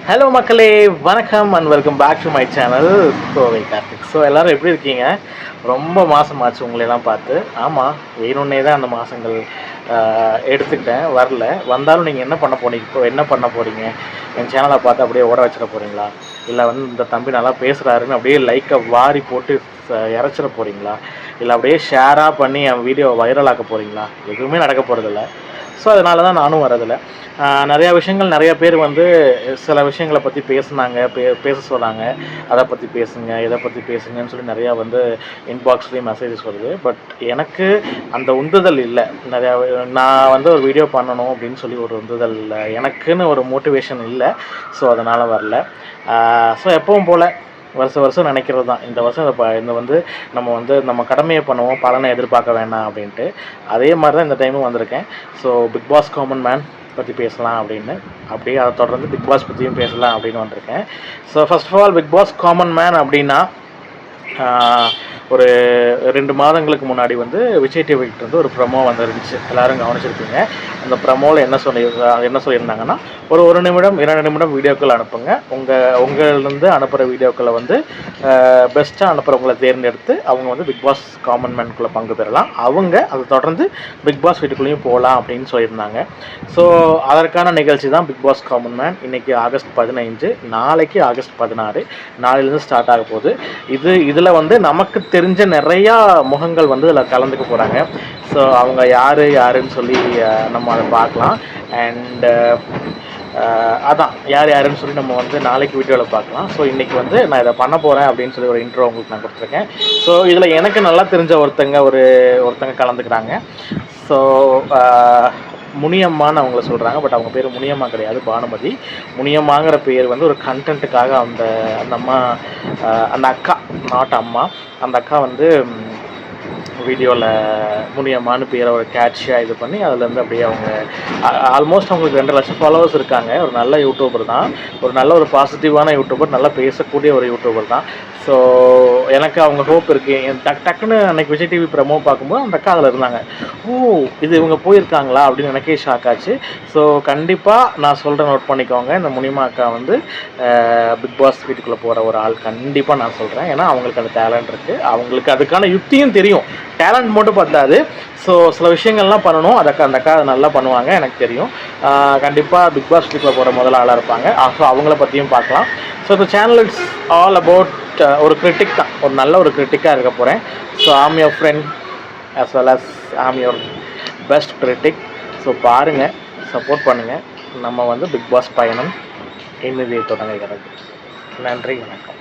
Hello மக்களே, வணக்கம் and welcome back to my channel Kovai Karthik. So எல்லோரும் எப்படி இருக்கீங்க? ரொம்ப மாதமாச்சு உங்களெல்லாம் பார்த்து. ஆமாம், வேணும்னே தான் அந்த மாதங்கள் எடுத்துக்கிட்டேன், வரல. வந்தாலும் நீங்கள் என்ன பண்ண போனீங்க? இப்போ என்ன பண்ண போகிறீங்க? என் சேனலை பார்த்து அப்படியே ஓட வச்சிட போகிறீங்களா? இல்லை இந்த தம்பி நல்லா பேசுகிறாருன்னு அப்படியே லைக்கை வாரி போட்டு இறச்சிட போகிறீங்களா? இல்லை அப்படியே ஷேராக பண்ணி என் வீடியோவை வைரலாக்க போகிறீங்களா? எதுவுமே நடக்க போகிறதில்ல. ஸோ அதனால தான் நானும் வரதில்லை. நிறையா விஷயங்கள் நிறைய பேர் சில விஷயங்களை பற்றி பேச சொன்னாங்க. அதை பற்றி பேசுங்க, இதை பற்றி பேசுங்கன்னு சொல்லி நிறையா இன்பாக்ஸ்லேயும் மெசேஜஸ் வருது. பட் எனக்கு அந்த உந்துதல் இல்லை. நான் ஒரு வீடியோ பண்ணணும் அப்படின்னு சொல்லி ஒரு உந்துதல் இல்லை, எனக்குன்னு ஒரு மோட்டிவேஷன் இல்லை. ஸோ அதனால் வரல. ஸோ எப்பவும் போல் வருஷம் நினைக்கிறது தான், இந்த வருஷம் இந்த நம்ம கடமையை பண்ணுவோம், பலனை எதிர்பார்க்க வேண்டாம் அப்படின்ட்டு. அதே மாதிரி தான் இந்த டைமும் வந்திருக்கேன். So Bigg Boss common man பற்றி பேசலாம் அப்படின்னு, அப்படியே அதை தொடர்ந்து பிக் பாஸ் பற்றியும் பேசலாம் அப்படின்னு வந்திருக்கேன். So first of all, Bigg Boss common man அப்படின்னா ஒரு 2 மாதங்களுக்கு முன்னாடி விஜய் டிவிக்கிட்ட ஒரு ப்ரமோ வந்துருந்துச்சு, எல்லோரும் கவனிச்சிருப்பீங்க. அந்த ப்ரமோவில் என்ன சொல்லியிருந்தாங்கன்னா, ஒரு நிமிடம் 2 நிமிடம் வீடியோக்கள் அனுப்புங்க, உங்கள்லேருந்து அனுப்புகிற வீடியோக்களை பெஸ்ட்டாக அனுப்புகிறவங்களை தேர்ந்தெடுத்து அவங்க பிக் பாஸ் காமன் மேனுக்குள்ளே பங்கு பெறலாம், அதை தொடர்ந்து பிக் பாஸ் வீட்டுக்குள்ளேயும் போகலாம் அப்படின்னு சொல்லியிருந்தாங்க. ஸோ அதற்கான நிகழ்ச்சி தான் பிக் பாஸ் காமன் மேன். இன்றைக்கி ஆகஸ்ட் 15, நாளைக்கு ஆகஸ்ட் 16, நாளையிலேருந்து ஸ்டார்ட் ஆக போகுது. இதில் நமக்கு தெரிஞ்ச நிறையா முகங்கள் இதில் கலந்துக்க போகிறாங்க. ஸோ அவங்க யாருன்னு சொல்லி நம்ம அதை பார்க்கலாம். அண்டு அதான் யாருன்னு சொல்லி நம்ம நாளைக்கு வீடியோவில் பார்க்கலாம். ஸோ இன்றைக்கி நான் இதை பண்ண போகிறேன் அப்படின்னு சொல்லி ஒரு இன்ட்ரோ உங்களுக்கு நான் கொடுத்துருக்கேன். ஸோ இதில் எனக்கு நல்லா தெரிஞ்ச ஒருத்தங்க கலந்துக்கிறாங்க. ஸோ முனியம்மான்னு அவங்கள சொல்கிறாங்க. பட் அவங்க பேர் முனியம்மா கிடையாது, பானுமதி. முனியம்மாங்கிற பேர் ஒரு கண்டென்ட்டுக்காக அந்த அம்மா, அந்த அக்கா, நாட் அம்மா, அந்த அக்கா வீடியோவில் முனியம்மான்னு பேரை ஒரு கேட்சியாக இது பண்ணி அதுலேருந்து அப்படியே அவங்க ஆல்மோஸ்ட் அவங்களுக்கு 2 லட்சம் ஃபாலோவர்ஸ் இருக்காங்க. ஒரு நல்ல யூடியூபர் தான், ஒரு நல்ல ஒரு பாசிட்டிவான யூடியூபர், நல்லா பேசக்கூடிய ஒரு யூடியூபர் தான். ஸோ எனக்கு அவங்க ஹோப் இருக்குது. டக்குன்னு அன்றைக்கி விஜய் டிவி ப்ரமோ பார்க்கும்போது அந்த அக்கா அதில் இருந்தாங்க. இது இவங்க போயிருக்காங்களா அப்படின்னு எனக்கே ஷாக் ஆச்சு. ஸோ கண்டிப்பாக நான் சொல்கிறேன், நோட் பண்ணிக்கோங்க. இந்த முனிமா அக்கா பிக் பாஸ் வீட்டுக்குள்ளே போகிற ஒரு ஆள் கண்டிப்பாக நான் சொல்கிறேன். ஏன்னா அவங்களுக்கு அந்த டேலண்ட் இருக்குது, அவங்களுக்கு அதுக்கான யுக்தியும் தெரியும். டேலண்ட் மட்டும் பார்த்தாது. ஸோ சில விஷயங்கள்லாம் பண்ணணும், அந்த அக்கா அதை நல்லா பண்ணுவாங்க, எனக்கு தெரியும். கண்டிப்பாக பிக் பாஸ் வீட்டுக்குள்ளே போகிற முதல் ஆளாக இருப்பாங்க. ஸோ அவங்கள பற்றியும் பார்க்கலாம். ஸோ இந்த சேனல் இட்ஸ் ஆல் அபவுட் ஒரு கிரிட்டிக் தான், ஒரு நல்ல ஒரு கிரிட்டிக்காக இருக்க போகிறேன். So am your friend as well as am your best critic. So பாருங்கள், சப்போர்ட் பண்ணுங்கள். நம்ம பிக் பாஸ் பயணம் இனிதே தொடங்குகிறது. நன்றி, வணக்கம்.